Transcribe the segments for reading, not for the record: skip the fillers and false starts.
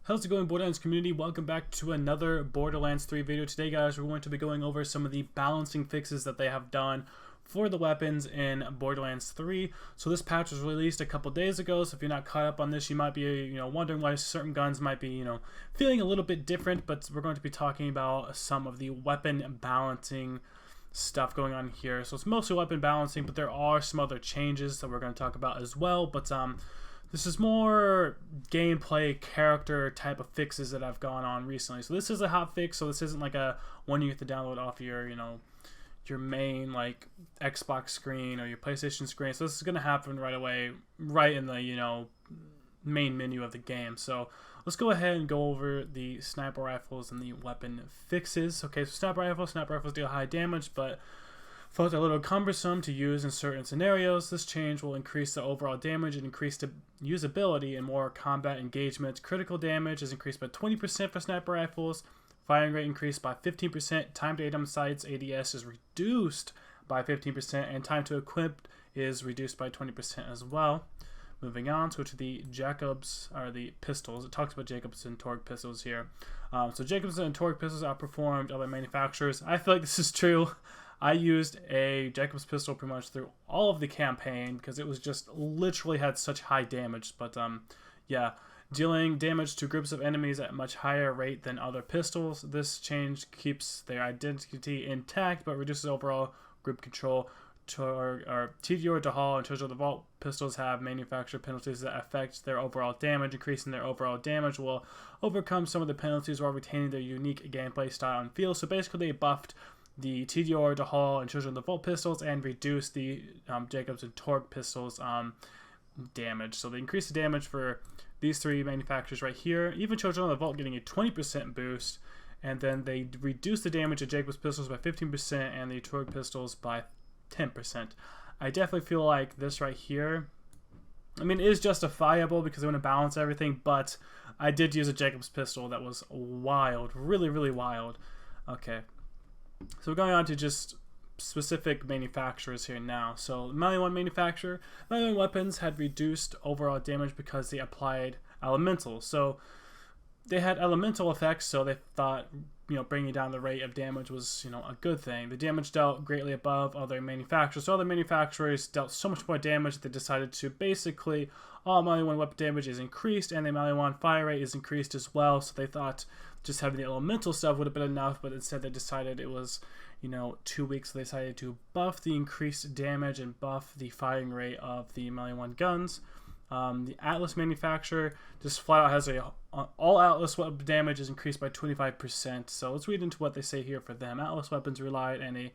How's it going, Borderlands community? Welcome back to another Borderlands 3 video. Today, guys, we're going to be going over some of the balancing fixes that they have done for the weapons in Borderlands 3. So this patch was released a couple days ago, so if you're not caught up on this, you might be, wondering why certain guns might be, feeling a little bit different, but we're going to be talking about some of the weapon balancing stuff going on here. So it's mostly weapon balancing, but there are some other changes that we're going to talk about as well, but this is more gameplay character type of fixes that have gone on recently. So this is a hot fix, so this isn't like a one you have to download off your, your main like Xbox screen or your PlayStation screen. So this is going to happen right away, right in the, main menu of the game. So let's go ahead and go over the sniper rifles and the weapon fixes. Okay, so sniper rifles deal high damage, but felt a little cumbersome to use in certain scenarios. This change will increase the overall damage and increase the usability in more combat engagements. Critical damage is increased by 20% for sniper rifles. Firing rate increased by 15%. Time to aim sights ADS is reduced by 15%, and time to equip is reduced by 20% as well. Moving on, switch to the Jacobs, or the pistols. It talks about Jacobs and Torgue pistols here. So Jacobs and Torgue pistols outperformed other manufacturers. I feel like this is true. I used a Jacobs pistol pretty much through all of the campaign because it was just literally had such high damage. But yeah, dealing damage to groups of enemies at a much higher rate than other pistols. This change keeps their identity intact but reduces overall group control. TDR, Dahal, and Treasure of the Vault pistols have manufacturer penalties that affect their overall damage. Increasing their overall damage will overcome some of the penalties while retaining their unique gameplay style and feel. So basically, they buffed the TDR, Dahal, and Children of the Vault pistols and reduce the Jacobs and Torgue pistols damage. So they increase the damage for these three manufacturers right here. Even Children of the Vault getting a 20% boost, and then they reduce the damage of Jacobs pistols by 15% and the Torgue pistols by 10%. I definitely feel like this right here, I mean, it is justifiable because they want to balance everything, but I did use a Jacobs pistol that was wild, really, really wild. Okay. So we're going on to just specific manufacturers here now. So Maliwan manufacturer, Maliwan weapons had reduced overall damage because they applied elemental. So they had elemental effects, so they thought, bringing down the rate of damage was, a good thing. The damage dealt greatly above other manufacturers. So other manufacturers dealt so much more damage that they decided to basically, all Maliwan weapon damage is increased and the Maliwan fire rate is increased as well. So they thought just having the elemental stuff would have been enough, but instead they decided it was, 2 weeks. So they decided to buff the increased damage and buff the firing rate of the Maliwan guns. The Atlas manufacturer just flat out has all Atlas weapon damage is increased by 25%. So let's read into what they say here for them. Atlas weapons relied on a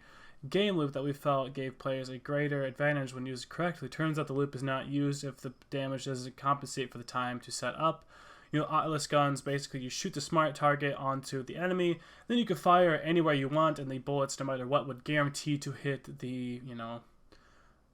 game loop that we felt gave players a greater advantage when used correctly. Turns out the loop is not used if the damage doesn't compensate for the time to set up. Atlas guns, basically you shoot the smart target onto the enemy, then you can fire anywhere you want, and the bullets, no matter what, would guarantee to hit the,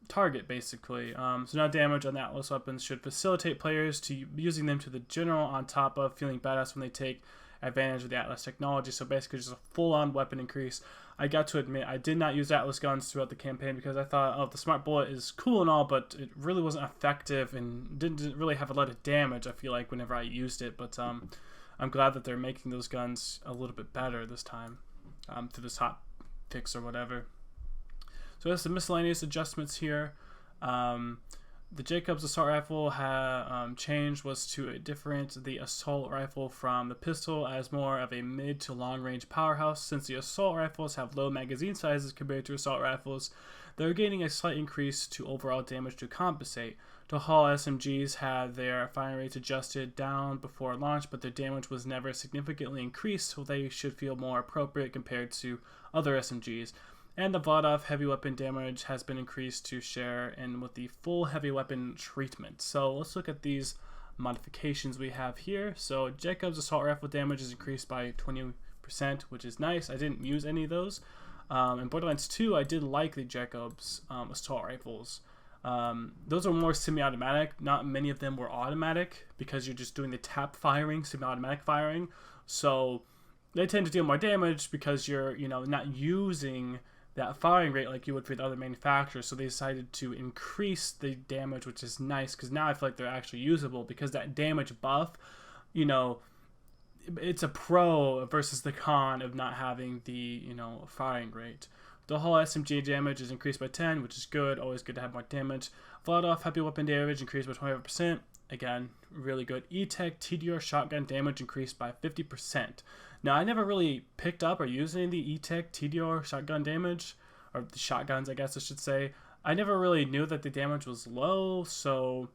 target, basically. So now damage on the Atlas weapons should facilitate players to using them to the general, on top of feeling badass when they take advantage of the Atlas technology. So basically just a full-on weapon increase. I got to admit, I did not use Atlas guns throughout the campaign because I thought, oh, the smart bullet is cool and all, but it really wasn't effective and didn't really have a lot of damage, I feel like, whenever I used it. But I'm glad that they're making those guns a little bit better this time through this hot fix or whatever. So there's some miscellaneous adjustments here. The Jacobs assault rifle change was to a different the assault rifle from the pistol as more of a mid to long range powerhouse. Since the assault rifles have low magazine sizes compared to assault rifles, they're gaining a slight increase to overall damage to compensate. Dahal SMGs had their firing rates adjusted down before launch, but their damage was never significantly increased, so they should feel more appropriate compared to other SMGs. And the Vladov heavy weapon damage has been increased to share in with the full heavy weapon treatment. So let's look at these modifications we have here. So Jacobs assault rifle damage is increased by 20%, which is nice. I didn't use any of those. In Borderlands 2, I did like the Jacobs assault rifles. Those are more semi-automatic. Not many of them were automatic because you're just doing the tap firing, semi-automatic firing. So they tend to deal more damage because you're, not using that firing rate like you would for the other manufacturers. So they decided to increase the damage, which is nice because now I feel like they're actually usable because that damage buff, it's a pro versus the con of not having the, firing rate. The whole SMG damage is increased by 10, which is good. Always good to have more damage. Flat off heavy weapon damage increased by 25%. Again, really good. E-Tech TDR shotgun damage increased by 50%. Now, I never really picked up or used any of the E-Tech TDR shotgun damage, or the shotguns, I guess I should say. I never really knew that the damage was low, so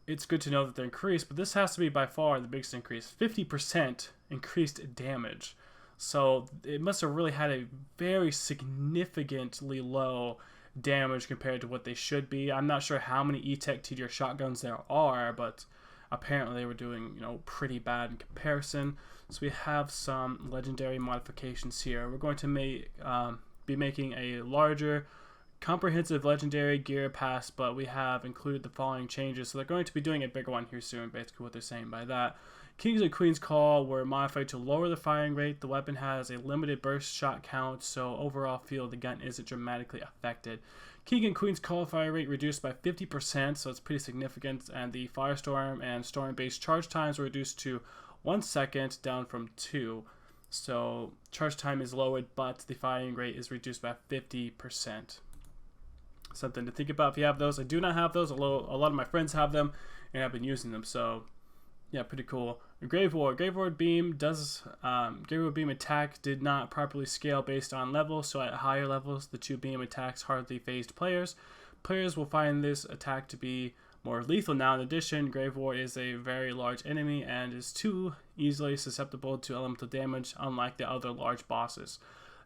it's good to know that they're increased, but this has to be by far the biggest increase. 50% increased damage. So it must have really had a very significantly low damage compared to what they should be. I'm not sure how many E-Tech TDR shotguns there are, but apparently they were doing, pretty bad in comparison. So we have some legendary modifications here. We're going to be making a larger comprehensive legendary gear pass, but we have included the following changes. So they're going to be doing a bigger one here soon, basically what they're saying by that. King's and Queen's Call were modified to lower the firing rate. The weapon has a limited burst shot count, so overall feel of the gun isn't dramatically affected. King and Queen's Call fire rate reduced by 50%, so it's pretty significant, and the Firestorm and Storm-based charge times were reduced to 1 second, down from 2. So charge time is lowered, but the firing rate is reduced by 50%. Something to think about if you have those. I do not have those, although a lot of my friends have them, and I've been using them, so yeah, pretty cool. Grave Ward Beam Grave Ward Beam attack did not properly scale based on level, so at higher levels, the 2 beam attacks hardly phased players. Players will find this attack to be more lethal now. In addition, Grave Ward is a very large enemy and is too easily susceptible to elemental damage, unlike the other large bosses.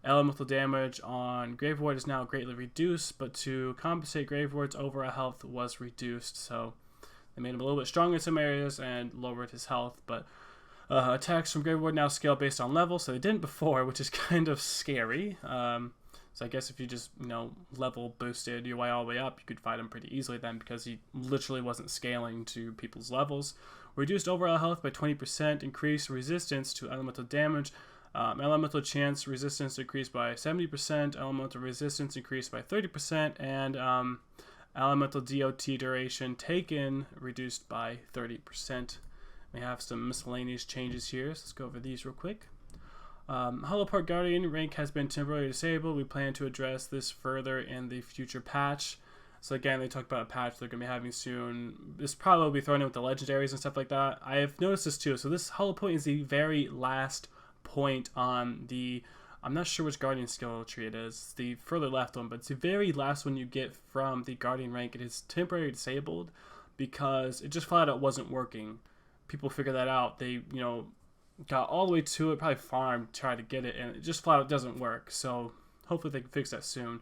Elemental damage on Grave Ward is now greatly reduced, but to compensate, Grave Ward's overall health was reduced, so they made him a little bit stronger in some areas and lowered his health, but attacks from Grave Ward now scale based on level, so they didn't before, which is kind of scary. So I guess if you just, level boosted your way all the way up, you could fight him pretty easily then, because he literally wasn't scaling to people's levels. Reduced overall health by 20%, increased resistance to elemental damage. Elemental chance resistance increased by 70%, elemental resistance increased by 30%, and elemental DOT duration taken reduced by 30%. We have some miscellaneous changes here, so let's go over these real quick. Hollow Part Guardian rank has been temporarily disabled. We plan to address this further in the future patch. So again, they talked about a patch they're going to be having soon. This probably will be thrown in with the legendaries and stuff like that. I have noticed this too. So this Hollow Point is the very last point on the, I'm not sure which Guardian skill tree it is. It's the further left one, but it's the very last one you get from the Guardian rank. It is temporarily disabled because it just flat out wasn't working. People figured that out. They, got all the way to it, probably farmed, tried to get it, and it just flat out doesn't work. So hopefully they can fix that soon.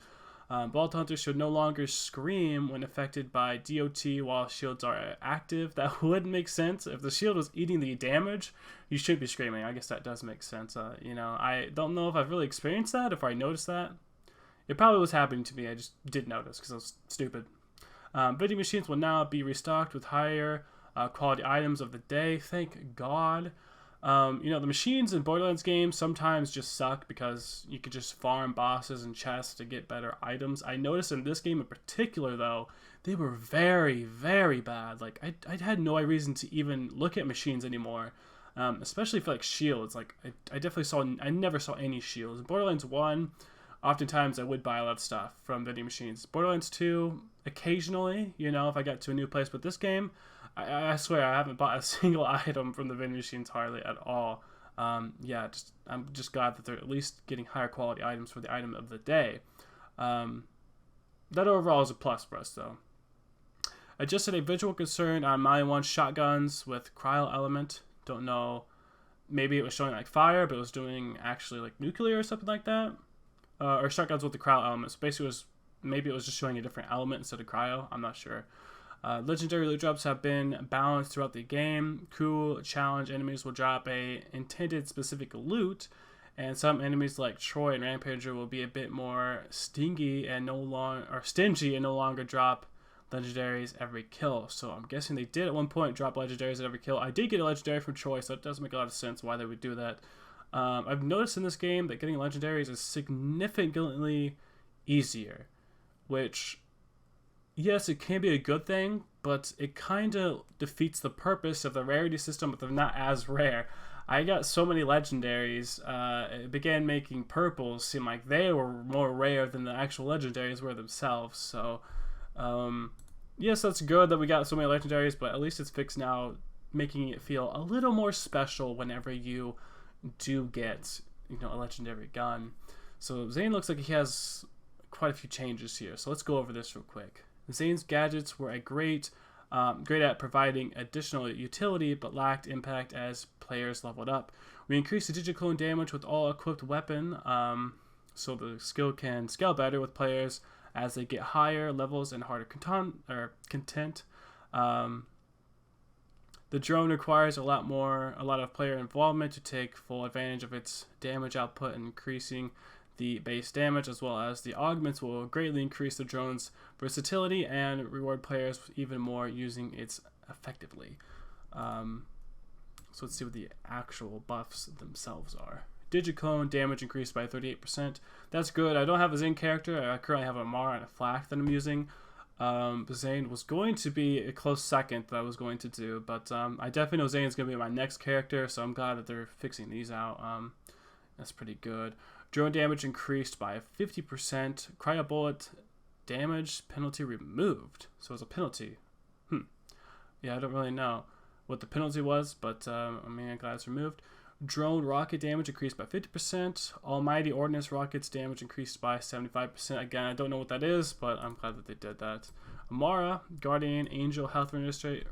Vault Hunters should no longer scream when affected by DOT while shields are active. That would make sense. If the shield was eating the damage, you should be screaming. I guess that does make sense. I don't know if I've really experienced that, if I noticed that. It probably was happening to me. I just didn't notice because I was stupid. Vending machines will now be restocked with higher quality items of the day. Thank God. The machines in Borderlands games sometimes just suck because you could just farm bosses and chests to get better items. I noticed in this game in particular, though, they were very, very bad. Like, I had no reason to even look at machines anymore, especially for, like, shields. Like, I never saw any shields. In Borderlands 1, oftentimes I would buy a lot of stuff from vending machines. Borderlands 2, occasionally, if I got to a new place. But this game, I swear I haven't bought a single item from the vending machines hardly at all. I'm just glad that they're at least getting higher quality items for the item of the day. That overall is a plus for us, though. Adjusted a visual concern on my one shotguns with cryo element. Don't know. Maybe it was showing like fire, but it was doing actually like nuclear or something like that. Or shotguns with the cryo element. So basically, maybe it was just showing a different element instead of cryo. I'm not sure. Legendary loot drops have been balanced throughout the game. Cool challenge enemies will drop a intended specific loot, and some enemies like Troy and Rampager will be a bit more stingy and stingy and no longer drop legendaries every kill. So I'm guessing they did at one point drop legendaries at every kill. I did get a legendary from Troy, so it does make a lot of sense why they would do that. I've noticed in this game that getting legendaries is significantly easier, which, yes, it can be a good thing, but it kind of defeats the purpose of the rarity system if they're not as rare. I got so many legendaries. It began making purples seem like they were more rare than the actual legendaries were themselves. So, yes, that's good that we got so many legendaries, but at least it's fixed now, making it feel a little more special whenever you do get, a legendary gun. So Zane looks like he has quite a few changes here. So let's go over this real quick. Zane's gadgets were great at providing additional utility, but lacked impact as players leveled up. We increased the digiclone damage with all equipped weapon, so the skill can scale better with players as they get higher levels and harder content. The drone requires a lot of player involvement to take full advantage of its damage output, increasing the base damage, as well as the augments will greatly increase the drone's versatility and reward players even more using it effectively. So let's see what the actual buffs themselves are. Digiclone damage increased by 38%. That's good. I don't have a Zane character. I currently have a Mara and a Flak that I'm using. Zane was going to be a close second that I was going to do, but I definitely know Zane's going to be my next character, so I'm glad that they're fixing these out. That's pretty good. Drone damage increased by 50%. Cryo bullet damage penalty removed. So it's a penalty. Yeah, I don't really know what the penalty was, but I'm glad it's removed. Drone rocket damage increased by 50%. Almighty Ordnance rockets damage increased by 75%. Again, I don't know what that is, but I'm glad that they did that. Amara, Guardian Angel health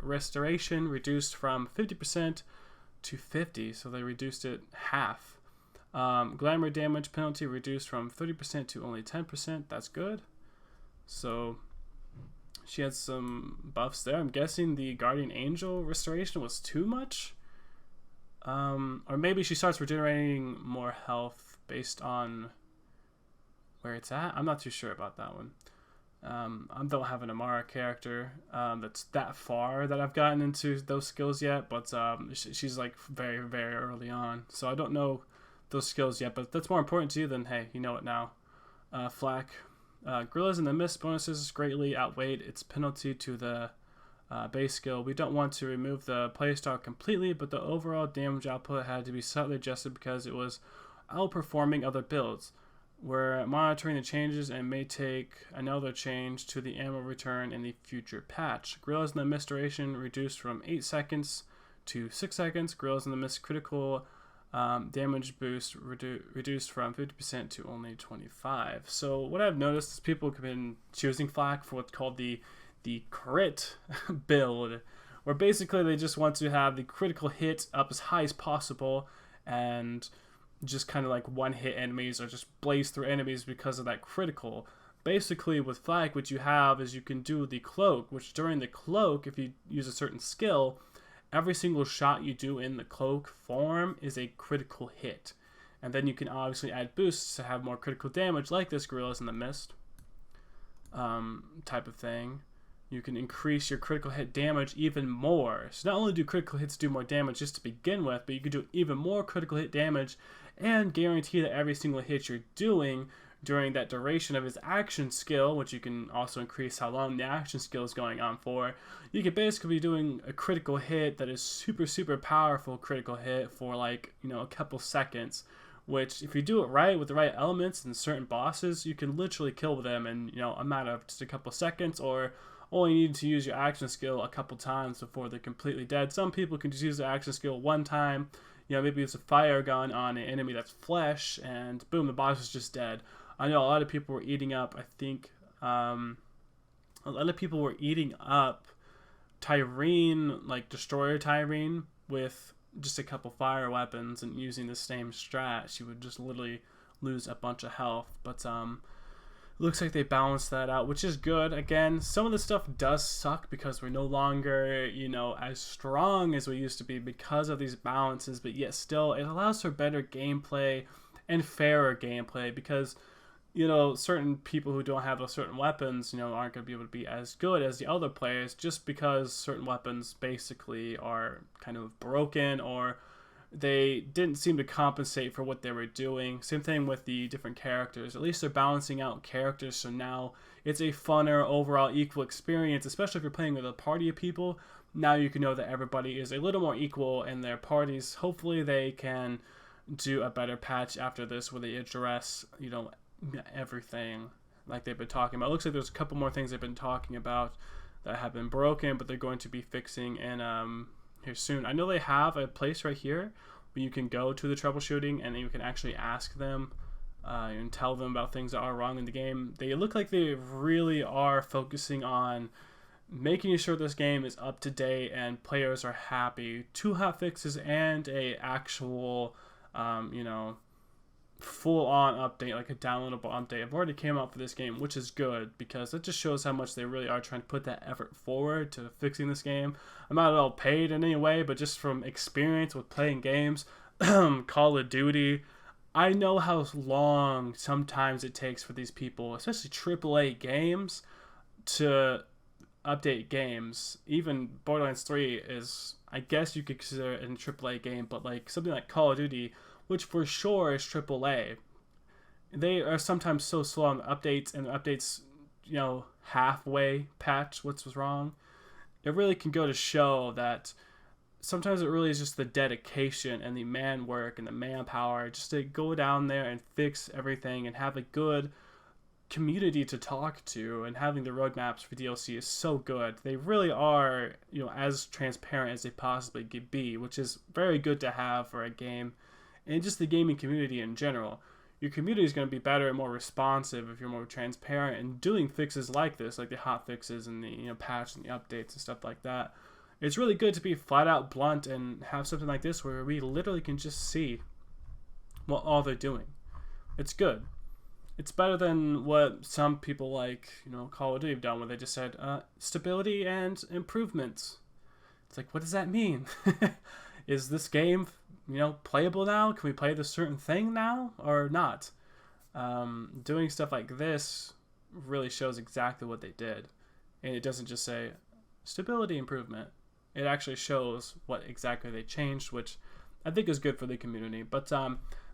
restoration reduced from 50% to 50%, so they reduced it half. Glamour damage penalty reduced from 30% to only 10%. That's good. So she had some buffs there. I'm guessing the Guardian Angel restoration was too much. Or maybe she starts regenerating more health based on where it's at. I'm not too sure about that one. I don't have an Amara character that's that far that I've gotten into those skills yet, but she's like very, very early on. So I don't know those skills yet, but that's more important to you than, hey, you know it now. Flak. Gorillas in the Mist bonuses greatly outweighed its penalty to the base skill. We don't want to remove the playstyle completely, but the overall damage output had to be slightly adjusted because it was outperforming other builds. We're monitoring the changes and may take another change to the ammo return in the future patch. Gorillas in the Mist duration reduced from 8 seconds to 6 seconds. Gorillas in the Mist critical damage boost reduced from 50% to only 25%. So what I've noticed is people have been choosing Flak for what's called the crit build, where basically they just want to have the critical hit up as high as possible and just kind of like one hit enemies or just blaze through enemies because of that critical. Basically with Flak, what you have is you can do the cloak, which during the cloak, if you use a certain skill, every single shot you do in the cloak form is a critical hit. And then you can obviously add boosts to have more critical damage, like this Gorillas in the Mist type of thing. You can increase your critical hit damage even more. So not only do critical hits do more damage just to begin with, but you can do even more critical hit damage and guarantee that every single hit you're doing during that duration of his action skill, which you can also increase how long the action skill is going on for, you could basically be doing a critical hit that is super, super powerful critical hit for like, a couple seconds, which if you do it right with the right elements and certain bosses, you can literally kill them in, a matter of just a couple seconds, or only need to use your action skill a couple times before they're completely dead. Some people can just use the action skill one time, maybe it's a fire gun on an enemy that's flesh, and boom, the boss is just dead. I know a lot of people were eating up, a lot of people were eating up Tyrene, like Destroyer Tyrene, with just a couple fire weapons and using the same strat. She would just literally lose a bunch of health. But looks like they balanced that out, which is good. Again, some of the stuff does suck because we're no longer, as strong as we used to be because of these balances, but yet still it allows for better gameplay and fairer gameplay because certain people who don't have those certain weapons, aren't going to be able to be as good as the other players just because certain weapons basically are kind of broken or they didn't seem to compensate for what they were doing. Same thing with the different characters. At least they're balancing out characters, so now it's a funner, overall equal experience, especially if you're playing with a party of people. now you can know that everybody is a little more equal in their parties. Hopefully they can do a better patch after this where they address, you know, everything like they've been talking about. It looks like there's a couple more things they've been talking about that have been broken, but they're going to be fixing in here soon. I know they have a place right here where you can go to the troubleshooting and you can actually ask them and tell them about things that are wrong in the game. They look like they really are focusing on making sure this game is up to date and players are happy. 2 hot fixes and a actual, you know, full-on update, like a downloadable update, have already came out for this game, which is good because it just shows how much they really are trying to put that effort forward to fixing this game. I'm not at all paid in any way, but just from experience with playing games, Call of Duty, I know how long sometimes it takes for these people, especially AAA games, to update games. Even Borderlands 3 is, I guess you could consider it a AAA game, but like something like Call of Duty, which for sure is AAA, they are sometimes so slow on updates, and updates, you know, halfway patch what's wrong. It really can go to show that sometimes it really is just the dedication and the man work and the manpower just to go down there and fix everything and have a good community to talk to, and having the roadmaps for DLC is so good. They really are, you know, as transparent as they possibly could be, which is very good to have for a game and just the gaming community in general. Your community is going to be better and more responsive if you're more transparent and doing fixes like this, like the hot fixes and the, you know, patch and the updates and stuff like that. It's really good to be flat out blunt and have something like this where we literally can just see what all they're doing. It's good. It's better than what some people like, you know, Call of Duty have done, where they just said stability and improvements. It's like, what does that mean? Is this game, you know, playable now? Can we play this certain thing now or not? Doing stuff like this really shows exactly what they did, and it doesn't just say stability improvement. It actually shows what exactly they changed, which I think is good for the community. But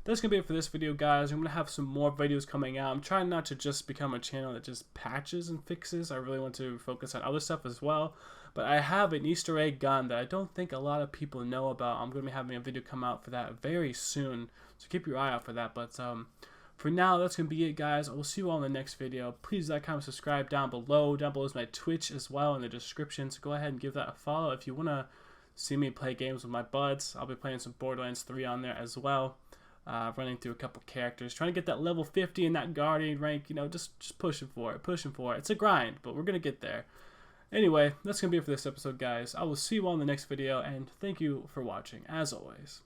that's going to be it for this video, guys. I'm going to have some more videos coming out. I'm trying not to just become a channel that just patches and fixes. I really want to focus on other stuff as well. But I have an Easter egg gun that I don't think a lot of people know about. I'm going to be having a video come out for that very soon, so keep your eye out for that. But for now, that's going to be it, guys. I will see you all in the next video. Please like, comment, subscribe down below. Down below is my Twitch as well in the description, so go ahead and give that a follow if you want to see me play games with my buds. I'll be playing some Borderlands 3 on there as well. Running through a couple characters, trying to get that level 50 in that Guardian rank, you know, just pushing for it. It's a grind, but we're going to get there. Anyway, that's going to be it for this episode, guys. I will see you all in the next video, and thank you for watching, as always.